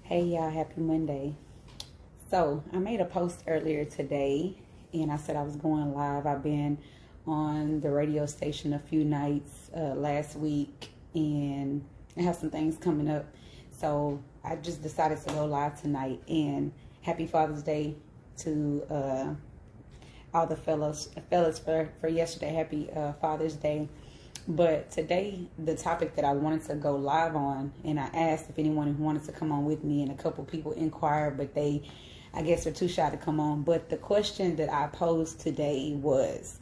Hey y'all, happy Monday. So I made a post earlier today and I said I was going live. I've been on the radio station a few nights last week and I have some things coming up. So I just decided to go live tonight, and happy Father's Day to all the fellas for yesterday. Happy Father's Day. But today, the topic that I wanted to go live on, and I asked if anyone wanted to come on with me, and a couple people inquired, but they, I guess, are too shy to come on. But the question that I posed today was,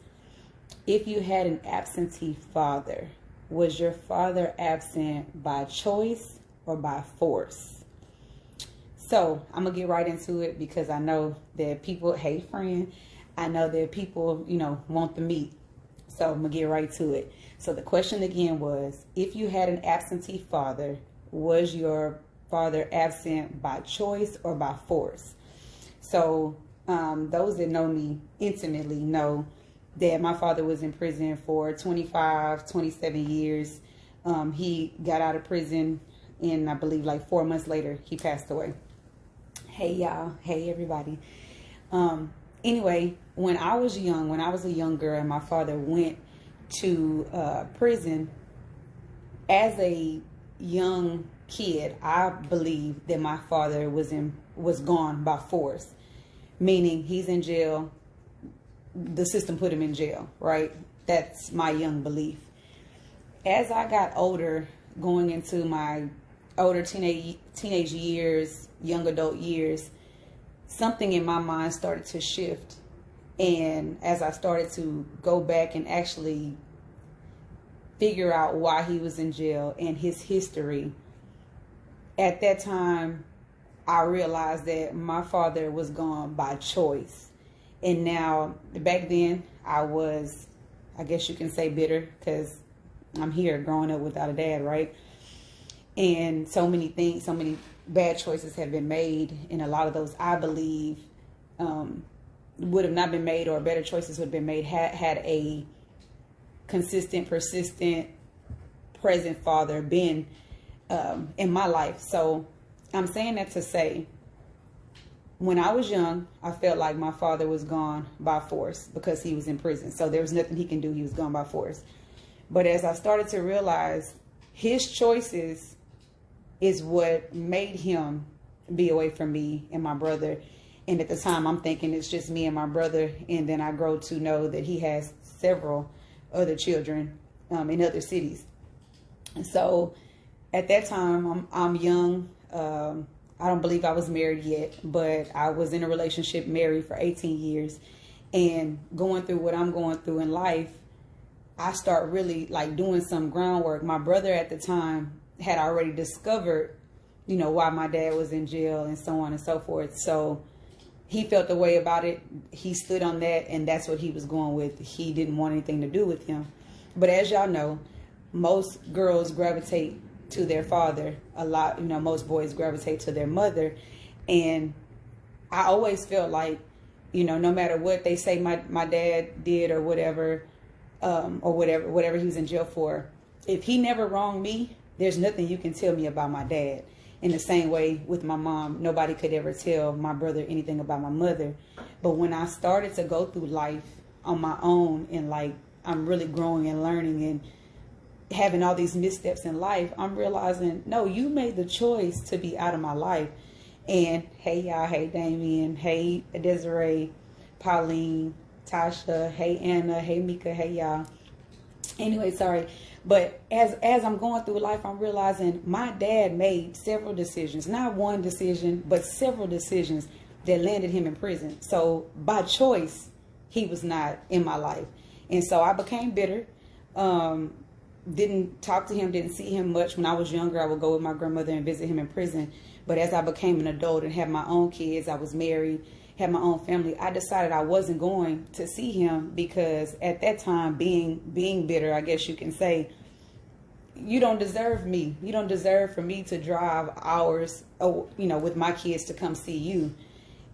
if you had an absentee father, was your father absent by choice or by force? So I'm going to get right into it because I know that people, hey friend, I know that people, want the meat. So I'm going to get right to it. So the question again was, if you had an absentee father, was your father absent by choice or by force? So those that know me intimately know that my father was in prison for 27 years. He got out of prison, and I believe like 4 months later, he passed away. Hey y'all, hey everybody. Anyway, when I was a young girl and my father went to prison, as a young kid, I believe that my father was gone by force, meaning he's in jail. The system put him in jail, right? That's my young belief. As I got older, going into my older teenage years, young adult years, something in my mind started to shift. And as I started to go back and actually figure out why he was in jail and his history, at that time, I realized that my father was gone by choice. And now, back then, I was, I guess you can say, bitter, because I'm here growing up without a dad, right? And so many things, so many bad choices have been made. And a lot of those, I believe, would have not been made, or better choices would have been made had a consistent, persistent, present father been in my life. So I'm saying that to say, when I was young, I felt like my father was gone by force because he was in prison. So there was nothing he can do. He was gone by force. But as I started to realize, his choices is what made him be away from me and my brother. And at the time, I'm thinking it's just me and my brother. And then I grow to know that he has several other children in other cities. And so at that time, I'm young. I don't believe I was married yet, but I was in a relationship, married for 18 years. And going through what I'm going through in life, I start really like doing some groundwork. My brother at the time had already discovered, why my dad was in jail and so on and so forth. So he felt the way about it. He stood on that, and that's what he was going with. He didn't want anything to do with him. But as y'all know, most girls gravitate to their father a lot. Most boys gravitate to their mother. And I always felt like, no matter what they say my dad did or whatever he was in jail for, if he never wronged me, there's nothing you can tell me about my dad. In the same way with my mom, nobody could ever tell my brother anything about my mother. But when I started to go through life on my own, and like I'm really growing and learning and having all these missteps in life, I'm realizing, no, you made the choice to be out of my life. And hey y'all, hey Damien, hey Desiree, Pauline, Tasha, hey Anna, hey Mika, hey y'all. Anyway, sorry. But as I'm going through life, I'm realizing my dad made several decisions, not one decision, but several decisions that landed him in prison. So by choice, he was not in my life. And so I became bitter. Didn't talk to him, didn't see him much. When I was younger, I would go with my grandmother and visit him in prison. But as I became an adult and had my own kids, I was married, had my own family, I decided I wasn't going to see him, because at that time, being bitter, I guess you can say, you don't deserve me. You don't deserve for me to drive hours, with my kids to come see you.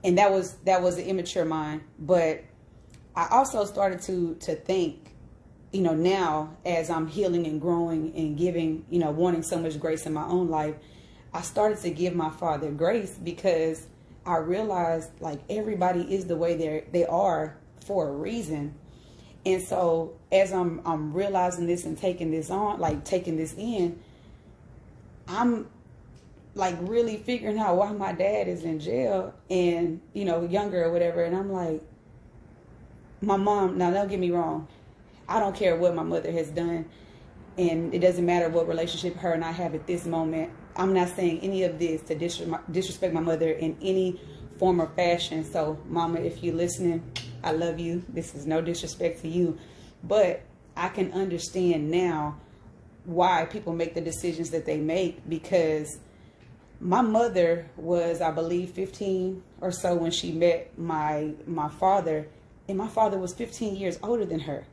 And that was an immature mind. But I also started to think, now as I'm healing and growing and giving, wanting so much grace in my own life, I started to give my father grace, because I realized like everybody is the way they are for a reason. And so as I'm realizing this and taking this on, like taking this in, I'm like really figuring out why my dad is in jail and, you know, younger or whatever. And I'm like, my mom, now don't get me wrong, I don't care what my mother has done, and it doesn't matter what relationship her and I have at this moment. I'm not saying any of this to disrespect my mother in any form or fashion. So mama, if you're listening, I love you. This is no disrespect to you, but I can understand now why people make the decisions that they make, because my mother was, I believe, 15 or so when she met my father, and my father was 15 years older than her.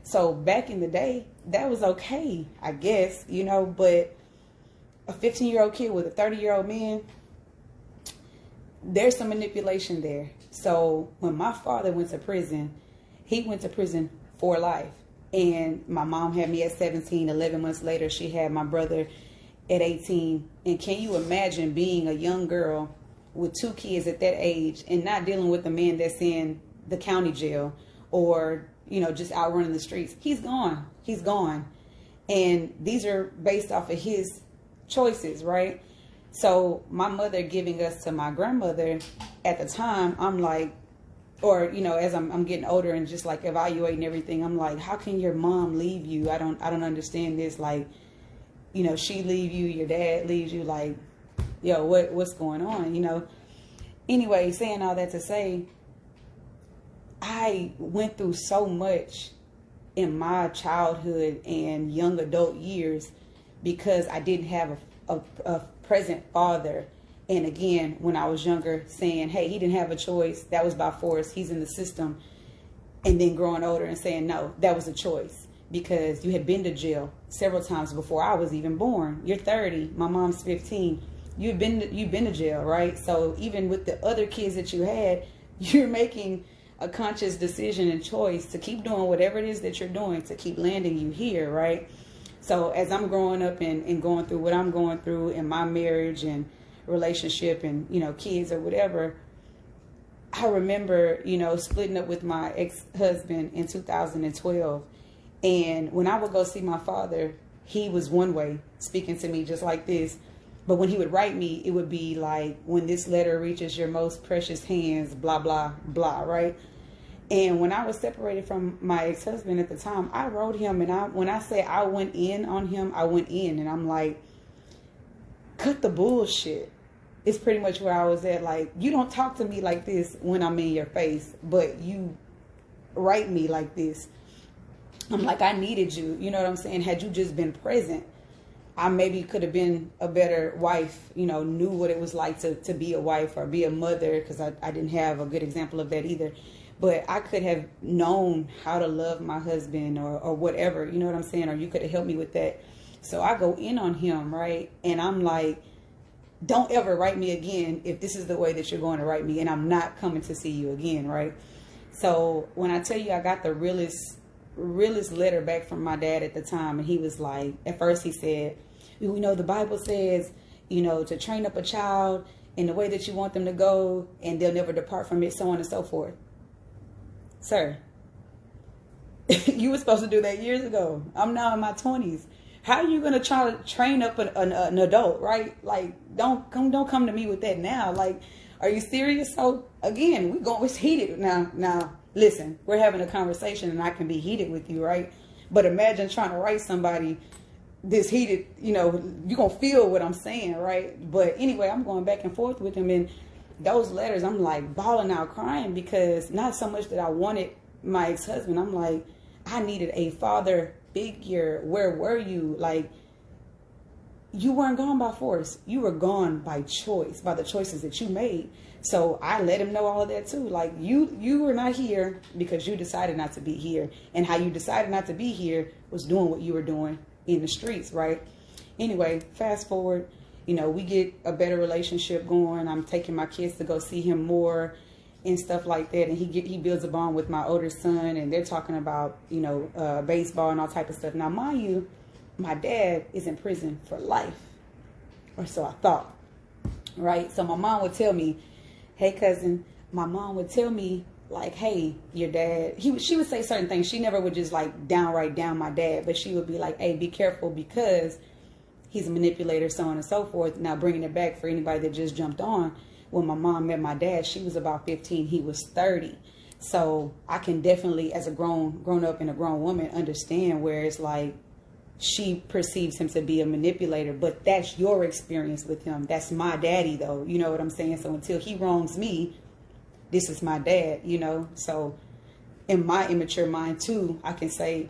So back in the day, that was okay, I guess, you know, but a 15-year-old kid with a 30-year-old man, there's some manipulation there. So when my father went to prison, he went to prison for life. And my mom had me at 17. 11 months later, she had my brother at 18. And can you imagine being a young girl with 2 kids at that age and not dealing with a man that's in the county jail or, you know, just out running the streets? He's gone. He's gone. And these are based off of his choices, right? So my mother giving us to my grandmother at the time, I'm like, or, you know, as I'm getting older and just like evaluating everything, I'm like, how can your mom leave you? I don't understand this. Like, you know, she leave you, your dad leaves you, like, yo, what's going on, you know? Anyway, saying all that to say, I went through so much in my childhood and young adult years because I didn't have a present father. And again, when I was younger, saying, hey, he didn't have a choice. That was by force. He's in the system. And then growing older and saying, no, that was a choice because you had been to jail several times before I was even born. You're 30. My mom's 15. You've been to jail, right? So even with the other kids that you had, you're making a conscious decision and choice to keep doing whatever it is that you're doing to keep landing you here, right? So as I'm growing up and going through what I'm going through in my marriage and relationship and, you know, kids or whatever, I remember, you know, splitting up with my ex-husband in 2012. And when I would go see my father, he was one way, speaking to me just like this. But when he would write me, it would be like, when this letter reaches your most precious hands, blah, blah, blah, right? And when I was separated from my ex-husband at the time, I wrote him, and when I say I went in on him, I went in, and I'm like, cut the bullshit. It's pretty much where I was at. Like, you don't talk to me like this when I'm in your face, but you write me like this. I'm like, I needed you. You know what I'm saying? Had you just been present, I maybe could have been a better wife, you know, knew what it was like to be a wife or be a mother, because I didn't have a good example of that either. But I could have known how to love my husband or whatever, you know what I'm saying? Or you could have helped me with that. So I go in on him, right? And I'm like, don't ever write me again if this is the way that you're going to write me, and I'm not coming to see you again, right? So when I tell you I got the realest letter back from my dad at the time, and he was like, at first he said, you know, the Bible says, you know, to train up a child in the way that you want them to go, and they'll never depart from it, so on and so forth. Sir, you were supposed to do that years ago. I'm now in my 20s. How are you going to try to train up an adult, right? Like, don't come to me with that now. Like, are you serious? So again, it's heated now. Now, listen, we're having a conversation and I can be heated with you, right? But imagine trying to write somebody this heated, you know, you're going to feel what I'm saying, right? But anyway, I'm going back and forth with him, and those letters, I'm like bawling out crying, because not so much that I wanted my ex-husband. I'm like, I needed a father figure. Where were you? Like, you weren't gone by force. You were gone by choice, by the choices that you made. So I let him know all of that too. Like, you were not here because you decided not to be here. And how you decided not to be here was doing what you were doing in the streets, right? Anyway, fast forward, you know, we get a better relationship going. I'm taking my kids to go see him more and stuff like that. And he builds a bond with my older son, and they're talking about, you know, baseball and all type of stuff. Now, mind you, my dad is in prison for life. or so I thought, right? So my mom would tell me, hey, cousin, my mom would tell me, like, hey, your dad, she would say certain things. She never would just like downright down my dad, but she would be like, hey, be careful because he's a manipulator, so on and so forth. Now, bringing it back for anybody that just jumped on, when my mom met my dad, she was about 15, he was 30. So I can definitely, as a grown up and a grown woman, understand where it's like she perceives him to be a manipulator, but that's your experience with him. That's my daddy, though. You know what I'm saying? So until he wrongs me, this is my dad, you know? So in my immature mind too, I can say,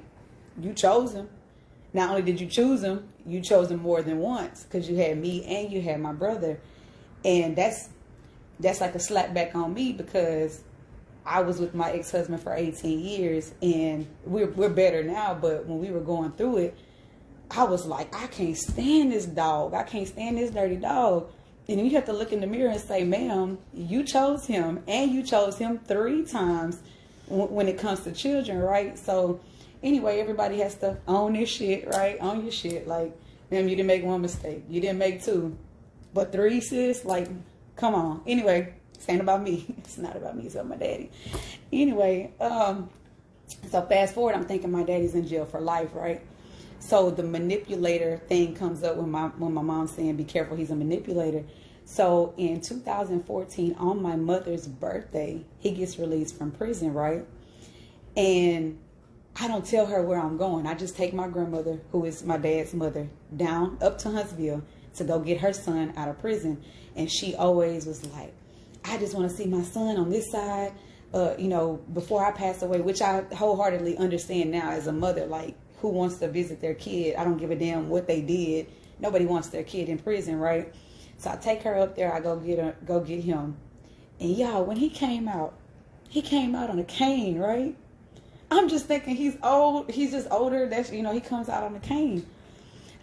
you chose him. Not only did you choose him, you chose him more than once, because you had me and you had my brother. And that's like a slap back on me, because I was with my ex-husband for 18 years and we're better now. But when we were going through it, I was like, I can't stand this dog. I can't stand this dirty dog. And you have to look in the mirror and say, ma'am, you chose him, and you chose him 3 times when it comes to children, right? So anyway, everybody has to own their shit, right? Own your shit. Like, ma'am, you didn't make 1 mistake. You didn't make 2. But 3, sis, like, come on. Anyway, it's ain't about me. It's not about me. It's about my daddy. Anyway, so fast forward, I'm thinking my daddy's in jail for life, right? So the manipulator thing comes up when my mom's saying, be careful, he's a manipulator. So in 2014, on my mother's birthday, he gets released from prison, right? And I don't tell her where I'm going. I just take my grandmother, who is my dad's mother, down up to Huntsville to go get her son out of prison. And she always was like, I just want to see my son on this side, you know, before I pass away, which I wholeheartedly understand now as a mother. Like, who wants to visit their kid? I don't give a damn what they did. Nobody wants their kid in prison, right? So I take her up there. I go get him. And y'all, when he came out on a cane, right? I'm just thinking he's old. He's just older. That's, you know, he comes out on a cane.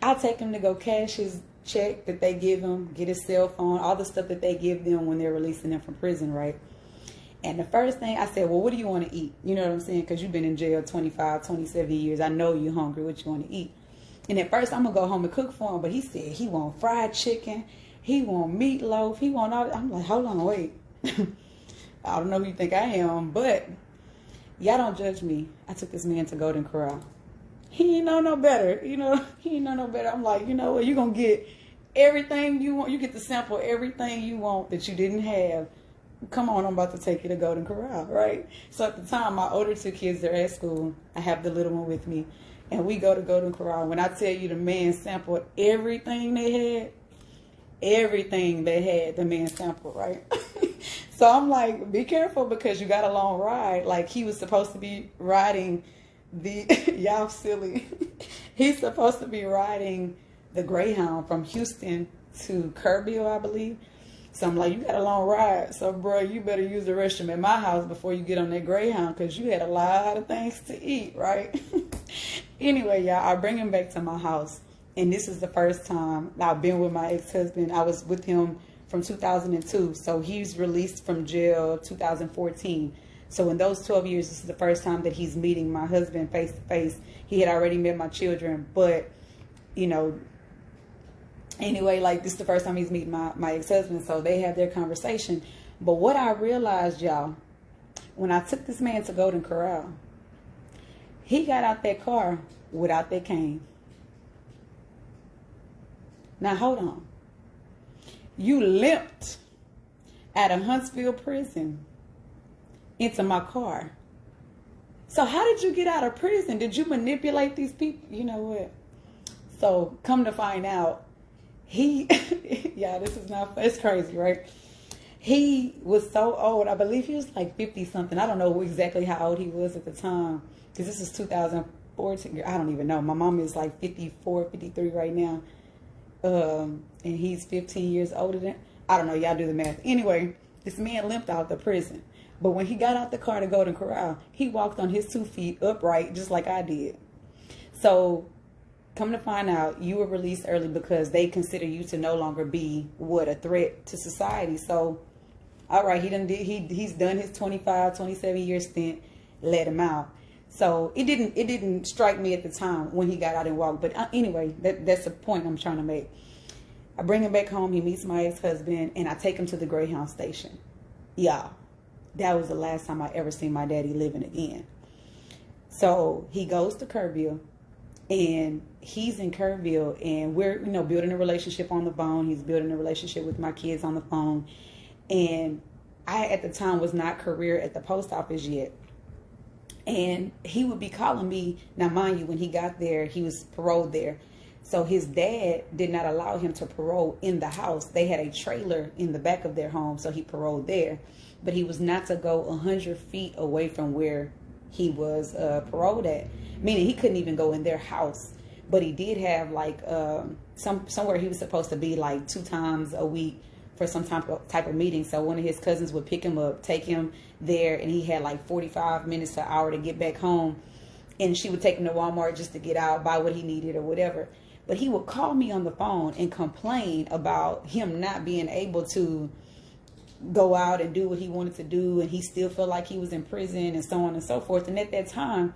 I take him to go cash his check that they give him, get his cell phone, all the stuff that they give them when they're releasing them from prison, right? And the first thing I said, well, what do you want to eat? You know what I'm saying? Because you've been in jail 25, 27 years. I know you're hungry. What you want to eat? And at first, I'm going to go home and cook for him. But he said he want fried chicken. He want meatloaf. He want all. I'm like, hold on, wait. I don't know who you think I am, but y'all don't judge me. I took this man to Golden Corral. He ain't know no better. You know, he ain't know no better. I'm like, you know what? You're going to get everything you want. You get to sample everything you want that you didn't have. Come on, I'm about to take you to Golden Corral, right? So at the time, my older 2 kids, they're at school. I have the little one with me. And we go to Golden Corral. When I tell you the man sampled everything they had, the man sampled, right? So I'm like, be careful, because you got a long ride. Like, he was supposed to be riding the, y'all silly. He's supposed to be riding the Greyhound from Houston to Kerrville, I believe. So I'm like, you got a long ride. So, bro, you better use the restroom at my house before you get on that Greyhound, because you had a lot of things to eat, right? Anyway, y'all, I bring him back to my house. And this is the first time I've been with my ex-husband. I was with him from 2002. So he's released from jail 2014. So in those 12 years, this is the first time that he's meeting my husband face to face. He had already met my children, but, you know, anyway, like, this is the first time he's meeting my ex-husband, so they have their conversation. But what I realized, y'all, when I took this man to Golden Corral, he got out that car without that cane. Now, hold on. You limped out of Huntsville prison into my car. So how did you get out of prison? Did you manipulate these people? You know what? So come to find out, yeah, this is not, it's crazy, right? He was so old. I believe he was like 50 something. I don't know exactly how old he was at the time, because this is 2014. I don't even know. My mom is like 54, 53 right now. And he's 15 years older than, I don't know. Y'all do the math. Anyway, this man limped out the prison. But when he got out the car to Golden Corral, he walked on his 2 feet upright, just like I did. So come to find out, you were released early because they consider you to no longer be a threat to society. So, all right, he's done his 25, 27 year stint, let him out. So it didn't strike me at the time when he got out and walked. But anyway, that's the point I'm trying to make. I bring him back home. He meets my ex-husband, and I take him to the Greyhound station. Y'all, that was the last time I ever seen my daddy living again. So he goes to Kerrville, and he's in Kerrville, and we're, building a relationship on the phone. He's building a relationship with my kids on the phone. And I, at the time, was not career at the post office yet. And he would be calling me. Now, mind you, when he got there, he was paroled there. So his dad did not allow him to parole in the house. They had a trailer in the back of their home, so he paroled there. But he was not to go 100 feet away from where he was paroled at, meaning he couldn't even go in their house. But he did have like somewhere he was supposed to be like 2 times a week for some type of meeting. So one of his cousins would pick him up, take him there, and he had like 45 minutes to an hour to get back home. And she would take him to Walmart just to get out, buy what he needed or whatever. But he would call me on the phone and complain about him not being able to go out and do what he wanted to do, and he still felt like he was in prison and so on and so forth. And at that time,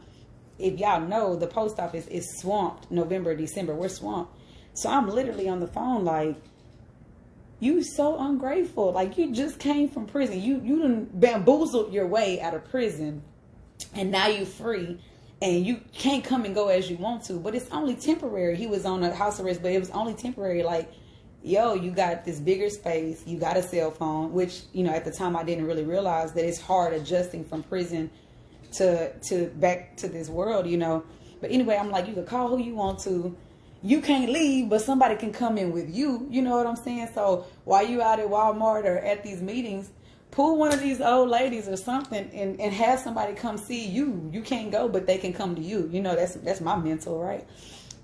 if y'all know, the post office is swamped. November, December, we're swamped. So I'm literally on the phone like, you so ungrateful. Like, you just came from prison. You done bamboozled your way out of prison, and now you're free, and you can't come and go as you want to. But it's only temporary. He was on a house arrest, but it was only temporary. Like, yo, you got this bigger space. You got a cell phone, which, at the time I didn't really realize that it's hard adjusting from prison to back to this world, But anyway, I'm like, you can call who you want to. You can't leave, but somebody can come in with you. You know what I'm saying? So while you out at Walmart or at these meetings, pull one of these old ladies or something and have somebody come see you. You can't go, but they can come to you. That's my mental, right?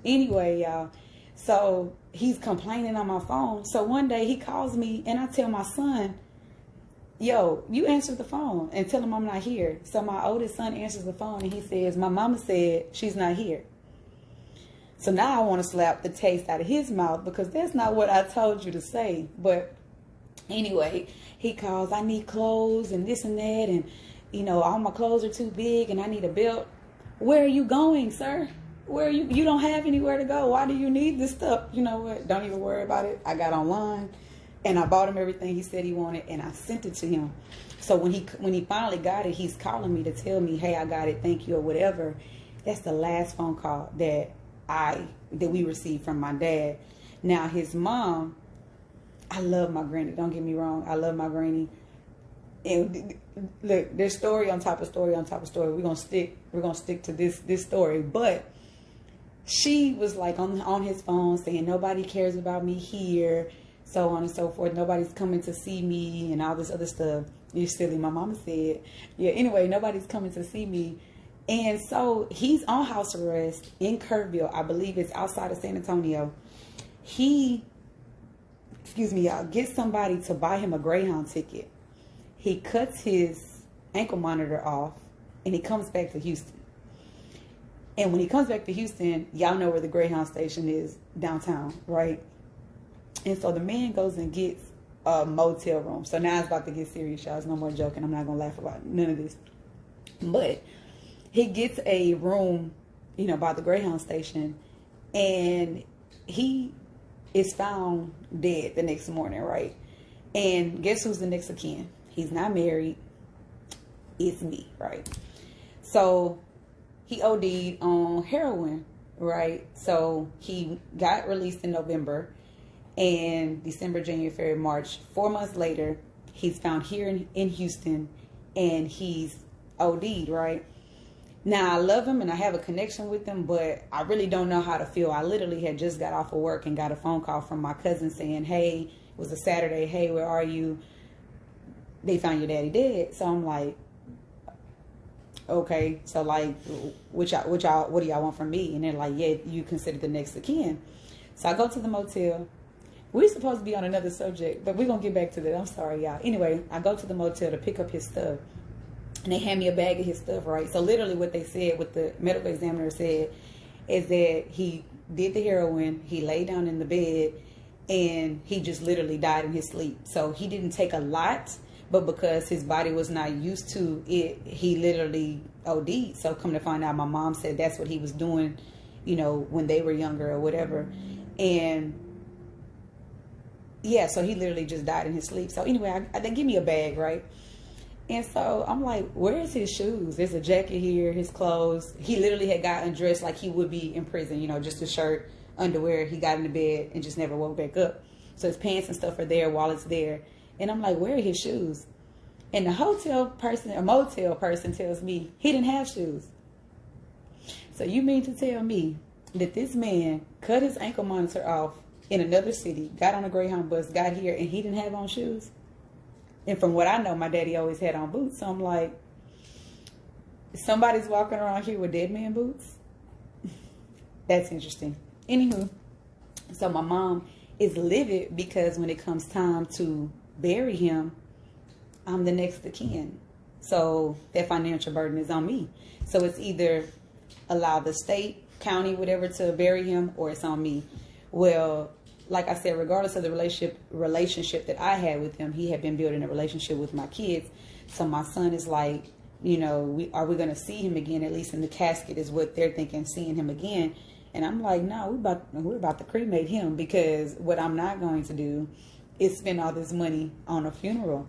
Anyway, y'all. So he's complaining on my phone. So one day he calls me, and I tell my son, yo, you answer the phone and tell him I'm not here. So my oldest son answers the phone, and he says, my mama said she's not here. So now I want to slap the taste out of his mouth, because that's not what I told you to say. But anyway, he calls, I need clothes and this and that. And, all my clothes are too big and I need a belt. Where are you going, sir? Where are you don't have anywhere to go. Why do you need this stuff? You know what? Don't even worry about it. I got online and I bought him everything he said he wanted, and I sent it to him. So when he finally got it, he's calling me to tell me, hey, I got it, thank you, or whatever. That's the last phone call that we received from my dad. Now his mom, I love my granny. Don't get me wrong. I love my granny. And look, there's story on top of story on top of story. We're gonna stick to this story. But she was like on his phone saying nobody cares about me here, so on and so forth. Nobody's coming to see me and all this other stuff. You're silly, my mama said. Yeah, anyway, nobody's coming to see me. And so he's on house arrest in Kerrville. I believe it's outside of San Antonio. He, y'all, gets somebody to buy him a Greyhound ticket. He cuts his ankle monitor off, and he comes back to Houston. And when he comes back to Houston, y'all know where the Greyhound station is, downtown, right? And so the man goes and gets a motel room. So now it's about to get serious, y'all. It's no more joking. I'm not going to laugh about none of this. But he gets a room, by the Greyhound station, and he is found dead the next morning, right? And guess who's the next of kin? He's not married. It's me, right? So he OD'd on heroin, right? So he got released in November, and December, January, February, March, 4 months later, he's found here in Houston, and he's OD'd, right? Now, I love him and I have a connection with him, but I really don't know how to feel. I literally had just got off of work and got a phone call from my cousin saying, hey, it was a Saturday. Hey, where are you? They found your daddy dead. So I'm like, okay. So like, what do y'all want from me? And they're like, yeah, you consider the next of kin. So I go to the motel. We're supposed to be on another subject, but we're going to get back to that. I'm sorry, y'all. Anyway, I go to the motel to pick up his stuff. And they hand me a bag of his stuff, right? So literally what they said, what the medical examiner said, is that he did the heroin, he lay down in the bed, and he just literally died in his sleep. So he didn't take a lot, but because his body was not used to it, he literally OD'd. So come to find out, my mom said that's what he was doing, when they were younger or whatever. And Yeah, so he literally just died in his sleep. So anyway, they give me a bag, right? And so I'm like, where's his shoes? There's a jacket here, his clothes. He literally had gotten dressed like he would be in prison, you know, just a shirt, underwear. He got into bed and just never woke back up. So his pants and stuff are there, wallet's there. And I'm like, where are his shoes? And the motel person tells me he didn't have shoes. So you mean to tell me that this man cut his ankle monitor off in another city, got on a Greyhound bus, got here, and he didn't have on shoes? And from what I know, my daddy always had on boots. So I'm like, somebody's walking around here with dead man boots? That's interesting. Anywho, so my mom is livid because when it comes time to bury him, I'm the next of kin. So that financial burden is on me. So it's either allow the state, county, whatever, to bury him, or it's on me. Well, like I said, regardless of the relationship that I had with him, he had been building a relationship with my kids. So my son is like, you know, are we going to see him again? At least in the casket is what they're thinking, seeing him again. And I'm like, no, we're about to cremate him, because what I'm not going to do is spend all this money on a funeral.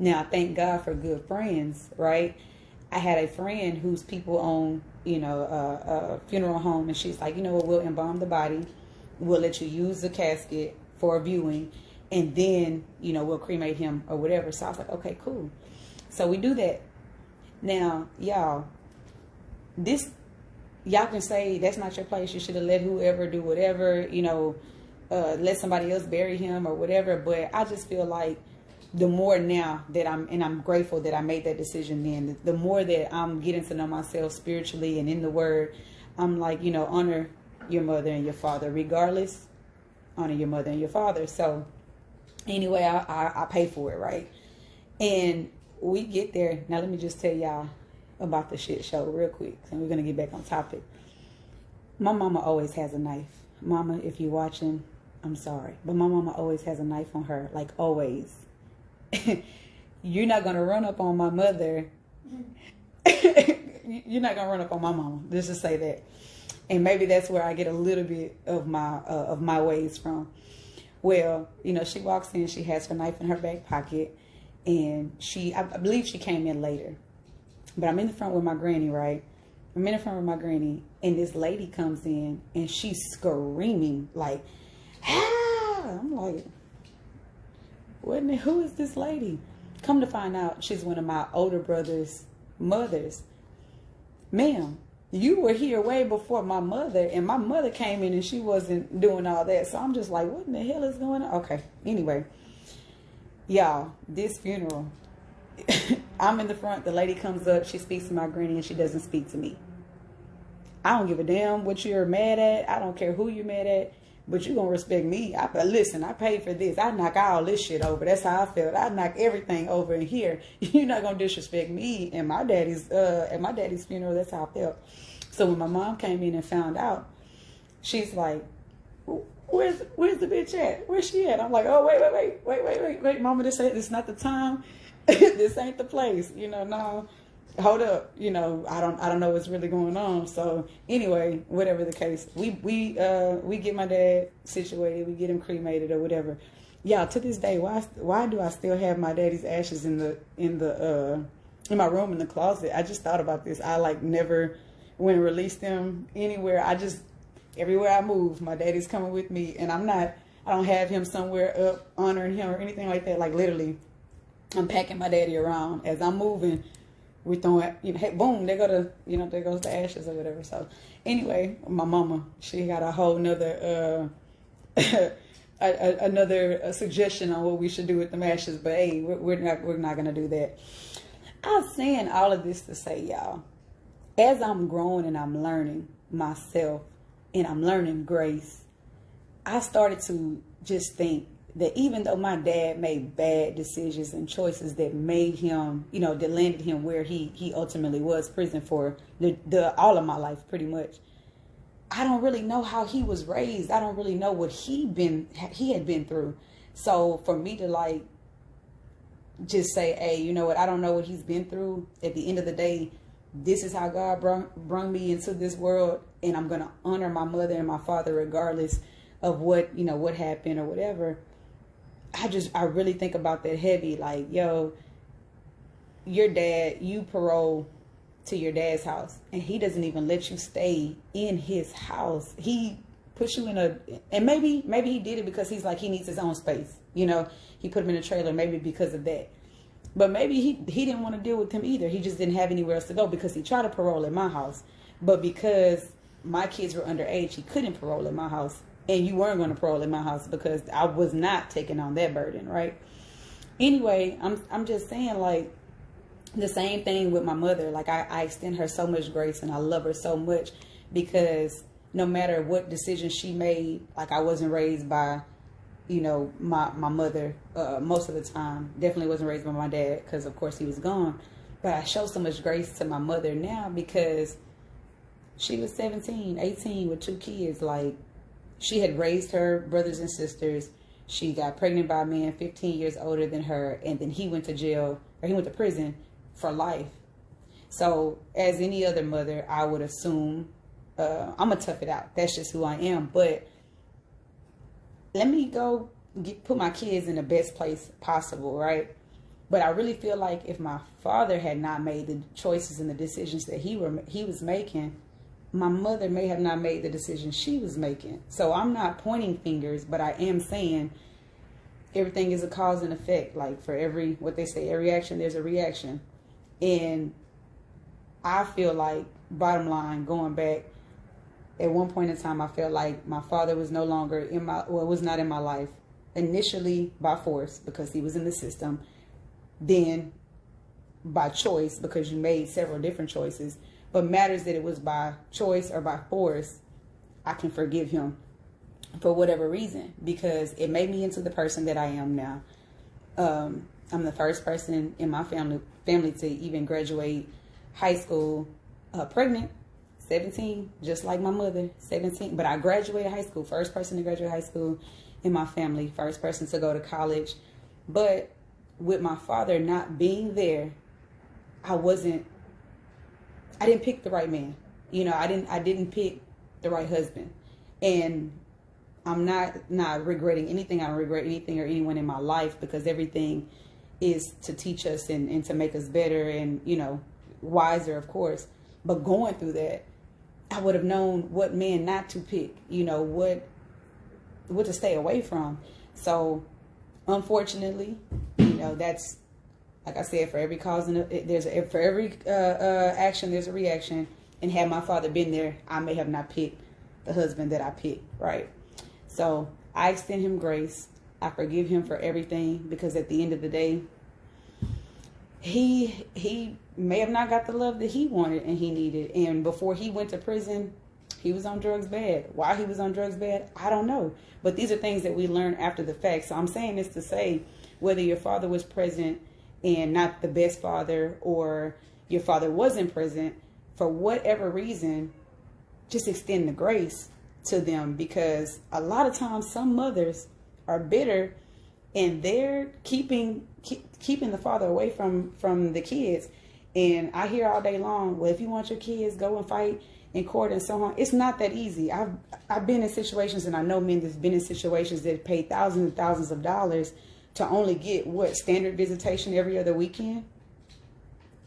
Now, thank God for good friends, right? I had a friend whose people own, you know, a funeral home, and she's like, you know what, we'll embalm the body. We'll let you use the casket for a viewing, and then, you know, we'll cremate him or whatever. So I was like, okay, cool. So we do that. Now, y'all can say that's not your place. You should have let whoever do whatever, you know, let somebody else bury him or whatever. But I just feel like the more now that I'm grateful that I made that decision then, the more that I'm getting to know myself spiritually and in the word, I'm like, you know, honor your mother and your father. Regardless, honor your mother and your father. So anyway, I pay for it, right? And we get there. Now let me just tell y'all about the shit show real quick, and we're gonna get back on topic. My mama always has a knife. Mama, if you're watching, I'm sorry, but my mama always has a knife on her, like always. You're not gonna run up on my mother. You're not gonna run up on my mama. Let's just say that. And maybe that's where I get a little bit of my ways from. Well, you know, she walks in, she has her knife in her back pocket, and I believe she came in later. But I'm in the front with my granny, right? I'm in the front with my granny, and this lady comes in, and she's screaming like, ah! I'm like, who is this lady? Come to find out, she's one of my older brother's mothers. Ma'am, you were here way before my mother, and my mother came in and she wasn't doing all that. So I'm just like, what in the hell is going on? Okay, anyway, y'all, this funeral, I'm in the front, the lady comes up, she speaks to my granny, and she doesn't speak to me. I don't give a damn what you're mad at. I don't care who you're mad at, but you're going to respect me. Listen, I paid for this. I knock all this shit over. That's how I felt. I knock everything over in here. You're not going to disrespect me at my daddy's funeral. That's how I felt. So when my mom came in and found out, she's like, where's the bitch at? Where's she at? I'm like, oh, wait, mama, this is not the time. This ain't the place. You know, no, hold up. You know, I don't know what's really going on. So anyway, whatever the case, we get my dad situated, we get him cremated or whatever. Yeah, to this day, why do I still have my daddy's ashes in my room in the closet? I just thought about this. I like never went and released them anywhere. Everywhere I move, my daddy's coming with me, and I don't have him somewhere up honoring him or anything like that. Like literally, I'm packing my daddy around as I'm moving. We're throwing, you know, hey, boom, there goes the ashes or whatever. So anyway, my mama, she got a whole nother another suggestion on what we should do with the ashes. But hey, we're not gonna do that. I was saying all of this to say, y'all, as I'm growing and I'm learning myself and I'm learning grace, I started to just think that even though my dad made bad decisions and choices that made him, you know, that landed him where he ultimately was, prison for all of my life pretty much, I don't really know how he was raised. I don't really know what he had been through. So for me to like just say, hey, you know what, I don't know what he's been through. At the end of the day, this is how God brung me into this world, and I'm going to honor my mother and my father regardless of what happened or whatever. I really think about that heavy. Like, yo, your dad, you parole to your dad's house, and he doesn't even let you stay in his house. He puts you in and maybe he did it because he's like, he needs his own space. You know, he put him in a trailer, maybe because of that. But maybe he didn't want to deal with him either. He just didn't have anywhere else to go, because he tried to parole in my house. But because my kids were underage, he couldn't parole in my house. And you weren't going to parole in my house because I was not taking on that burden, right? Anyway, I'm just saying, like, the same thing with my mother. Like, I extend her so much grace, and I love her so much, because no matter what decision she made, like, I wasn't raised by, you know, my mother most of the time. Definitely wasn't raised by my dad, because of course he was gone. But I show so much grace to my mother now, because she was 17, 18 with 2 kids. Like, she had raised her brothers and sisters. She got pregnant by a man 15 years older than her, and then he went to jail, or he went to prison for life. So as any other mother, I would assume I'm gonna tough it out. That's just who I am. But let me go put my kids in the best place possible, right? But I really feel like if my father had not made the choices and the decisions that he was making, my mother may have not made the decision she was making. So I'm not pointing fingers, but I am saying everything is a cause and effect. Like, for every, what they say, every action, there's a reaction. And I feel like, bottom line, going back, at one point in time, I felt like my father was no longer was not in my life. Initially by force, because he was in the system. Then by choice, because you made several different choices. But matters that it was by choice or by force, I can forgive him for whatever reason, because it made me into the person that I am now. I'm the first person in my family to even graduate high school pregnant, 17, just like my mother, 17. But I graduated high school, first person to graduate high school in my family, first person to go to college. But with my father not being there, I didn't pick the right man. You know, I didn't pick the right husband. And I'm not regretting anything. I don't regret anything or anyone in my life, because everything is to teach us and to make us better and, you know, wiser, of course. But going through that, I would have known what man not to pick, you know, what to stay away from. So unfortunately, you know, that's, like I said, for every cause and for every action, there's a reaction. And had my father been there, I may have not picked the husband that I picked, right? So I extend him grace. I forgive him for everything, because at the end of the day, he may have not got the love that he wanted and he needed. And before he went to prison, he was on drugs bad. Why he was on drugs bad, I don't know. But these are things that we learn after the fact. So I'm saying this to say, whether your father was present and not the best father, or your father wasn't present, for whatever reason, just extend the grace to them. Because a lot of times some mothers are bitter, and they're keeping the father away from the kids. And I hear all day long, well, if you want your kids, go and fight in court and so on. It's not that easy. I've been in situations, and I know men that's been in situations that pay thousands and thousands of dollars to only get, what, standard visitation every other weekend.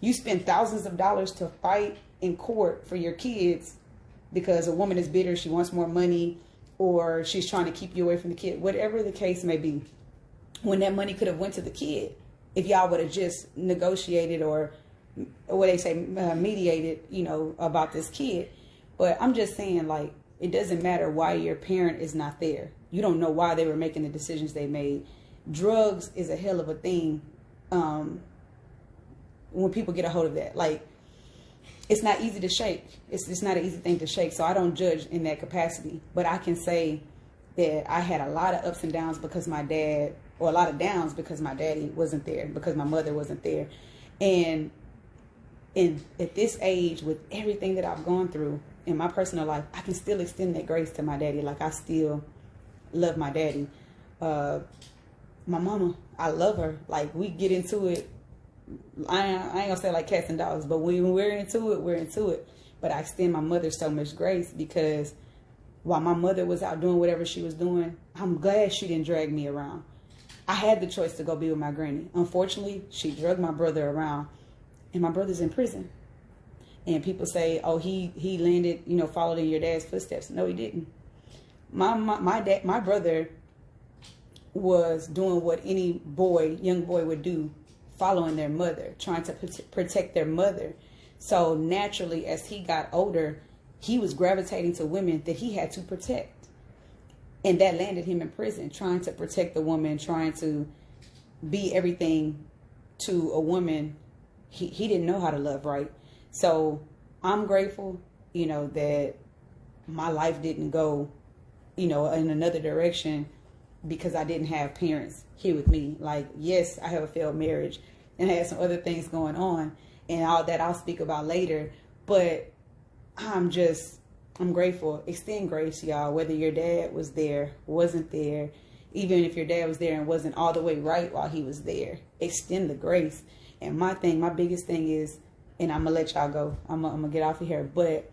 You spend thousands of dollars to fight in court for your kids because a woman is bitter, she wants more money, or she's trying to keep you away from the kid, whatever the case may be, when that money could have went to the kid if y'all would have just negotiated, or what they say, mediated, you know, about this kid. But I'm just saying, like, it doesn't matter why your parent is not there. You don't know why they were making the decisions they made. Drugs is a hell of a thing when people get a hold of that. Like, it's not easy to shake. It's just not an easy thing to shake. So I don't judge in that capacity. But I can say that I had a lot of ups and downs because my dad, or a lot of downs because my daddy wasn't there, because my mother wasn't there. And at this age, with everything that I've gone through in my personal life, I can still extend that grace to my daddy. Like, I still love my daddy. My mama, I love her. Like, we get into it. I ain't gonna say like cats and dogs, but when we're into it, we're into it. But I extend my mother so much grace, because while my mother was out doing whatever she was doing, I'm glad she didn't drag me around. I had the choice to go be with my granny. Unfortunately, she drugged my brother around, and my brother's in prison. And people say, oh, he landed, you know, followed in your dad's footsteps. No, he didn't. My brother was doing what any young boy would do, following their mother, trying to protect their mother. So naturally, as he got older, he was gravitating to women that he had to protect. And that landed him in prison, trying to protect the woman, trying to be everything to a woman he didn't know how to love right. So I'm grateful, you know, that my life didn't go, you know, in another direction because I didn't have parents here with me. Like, yes, I have a failed marriage and I had some other things going on, and all that I'll speak about later. But I'm grateful. Extend grace, y'all, whether your dad was there, wasn't there, even if your dad was there and wasn't all the way right while he was there, extend the grace. And my biggest thing is, and I'm gonna let y'all go, I'm gonna get off of here, but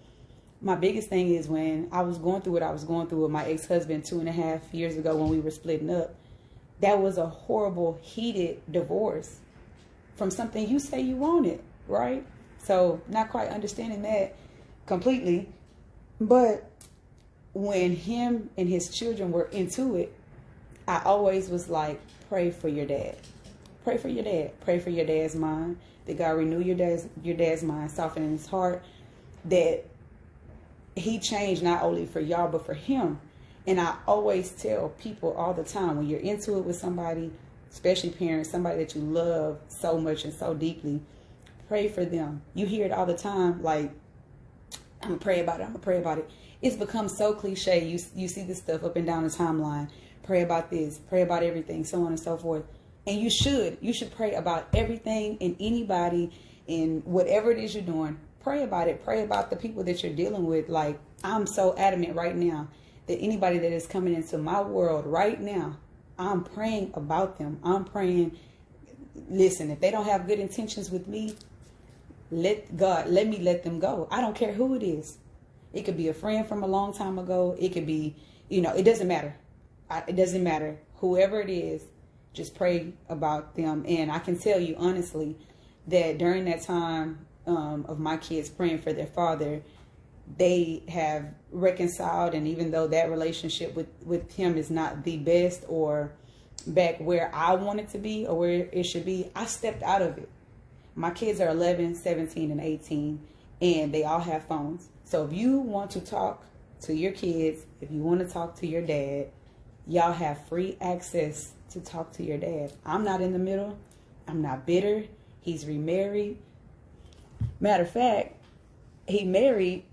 my biggest thing is, when I was going through what I was going through with my ex-husband 2.5 years ago when we were splitting up, that was a horrible, heated divorce from something you say you wanted, right? So not quite understanding that completely. But when him and his children were into it, I always was like, pray for your dad. Pray for your dad. Pray for your dad's mind. That God renew your dad's mind, soften his heart. That he changed not only for y'all, but for him. And I always tell people all the time, when you're into it with somebody, especially parents, somebody that you love so much and so deeply, pray for them. You hear it all the time, like, I'm going to pray about it. I'm going to pray about it. It's become so cliche. You see this stuff up and down the timeline. Pray about this. Pray about everything, so on and so forth. And you should. You should pray about everything and anybody and whatever it is you're doing. Pray about it. Pray about the people that you're dealing with. Like, I'm so adamant right now that anybody that is coming into my world right now, I'm praying about them. I'm praying, listen, if they don't have good intentions with me, let me let them go. I don't care who it is. It could be a friend from a long time ago. It could be, you know, it doesn't matter. It doesn't matter. Whoever it is, just pray about them. And I can tell you honestly that during that time of my kids praying for their father, they have reconciled. And even though that relationship with him is not the best or back where I want it to be or where it should be, I stepped out of it. My kids are 11, 17, and 18, and they all have phones. So if you want to talk to your kids, if you want to talk to your dad, y'all have free access to talk to your dad. I'm not in the middle. I'm not bitter. He's remarried. Matter of fact, he married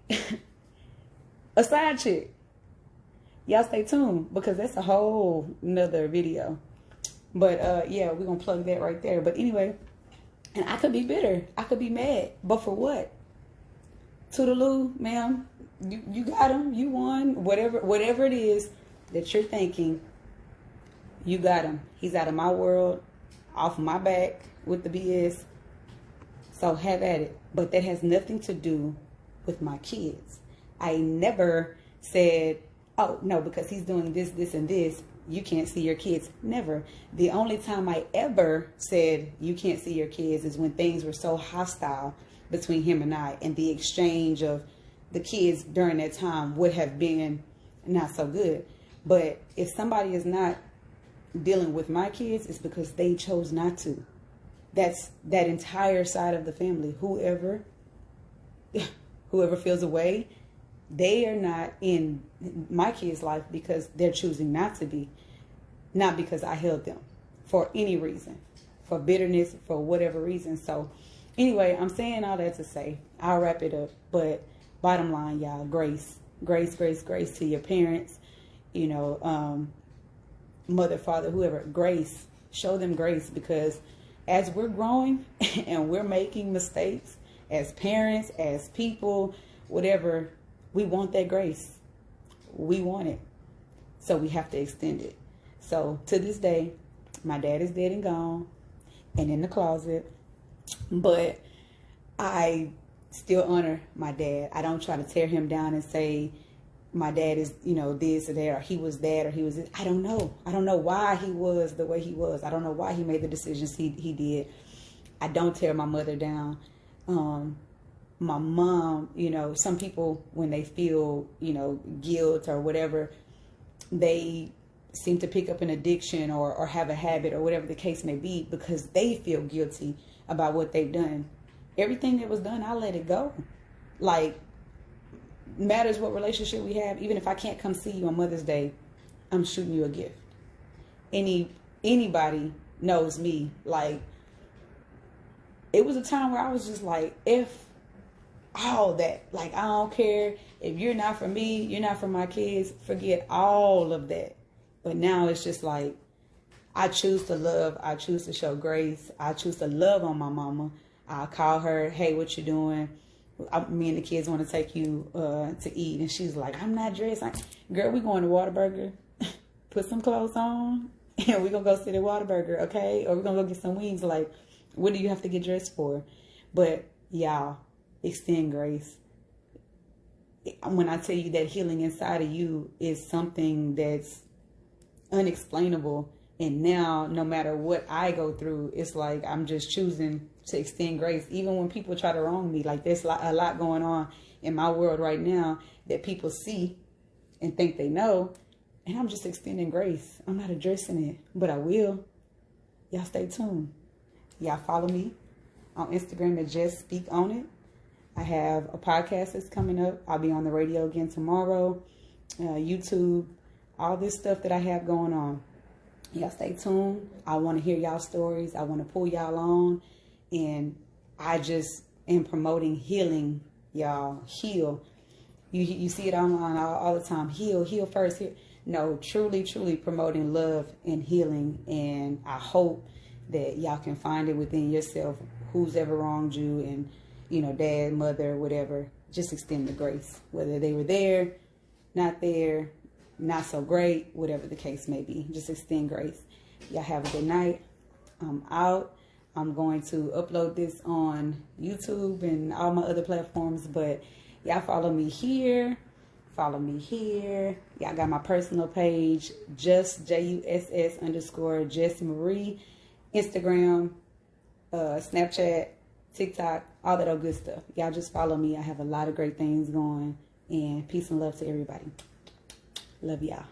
a side chick. Y'all stay tuned because that's a whole nother video. But yeah, we're going to plug that right there. But anyway, and I could be bitter. I could be mad. But for what? Toodaloo, ma'am. You got him. You won. Whatever it is that you're thinking, you got him. He's out of my world, off my back with the BS. So have at it. But that has nothing to do with my kids. I never said, oh, no, because he's doing this, this, and this, you can't see your kids. Never. The only time I ever said you can't see your kids is when things were so hostile between him and I, and the exchange of the kids during that time would have been not so good. But if somebody is not dealing with my kids, it's because they chose not to. That's that entire side of the family. Whoever feels a way, they are not in my kids' life because they're choosing not to be. Not because I held them for any reason, for bitterness, for whatever reason. So anyway, I'm saying all that to say, I'll wrap it up. But bottom line, y'all, grace, grace, grace, grace to your parents, you know, mother, father, whoever, grace, show them grace, because as we're growing and we're making mistakes as parents, as people, whatever, we want that grace. We want it. So we have to extend it. So to this day, my dad is dead and gone and in the closet, but I still honor my dad. I don't try to tear him down and say, my dad is, this or that, or he was that, or he was this. I don't know. I don't know why he was the way he was. I don't know why he made the decisions he did. I don't tear my mother down. My mom, some people, when they feel, guilt or whatever, they seem to pick up an addiction or have a habit or whatever the case may be because they feel guilty about what they've done. Everything that was done, I let it go. Like, matters what relationship we have. Even if I can't come see you on Mother's Day, I'm shooting you a gift. Anybody knows me. Like, it was a time where I was just like, if all that, like, I don't care if you're not for me, you're not for my kids, forget all of that. But now it's just like, I choose to love, I choose to show grace, I choose to love on my mama. I'll call her, hey, what you doing? Me and the kids want to take you to eat. And she's like, I'm not dressed. Girl, we going to Whataburger. Put some clothes on and we're going to go sit at Whataburger, okay? Or we're going to go get some wings. Like, what do you have to get dressed for? But y'all, extend grace. When I tell you that healing inside of you is something that's unexplainable, and now no matter what I go through, it's like I'm just choosing to extend grace. Even when people try to wrong me, like there's a lot going on in my world right now that people see and think they know, and I'm just extending grace. I'm not addressing it, but I will. Y'all stay tuned. Y'all follow me on Instagram at Just Speak On It. I have a podcast that's coming up. I'll be on the radio again tomorrow, YouTube, all this stuff that I have going on. Y'all stay tuned. I want to hear y'all stories. I want to pull y'all on. And I just am promoting healing, y'all. Heal. You see it online all the time. Heal first. Heal. No, truly promoting love and healing. And I hope that y'all can find it within yourself. Who's ever wronged you, and dad, mother, whatever, just extend the grace. Whether they were there, not so great, whatever the case may be, just extend grace. Y'all have a good night. I'm out. I'm going to upload this on YouTube and all my other platforms, but y'all follow me here. Follow me here. Y'all got my personal page, just JUSS_ Jess Marie, Instagram, Snapchat, TikTok, all that old good stuff. Y'all just follow me. I have a lot of great things going, and peace and love to everybody. Love y'all.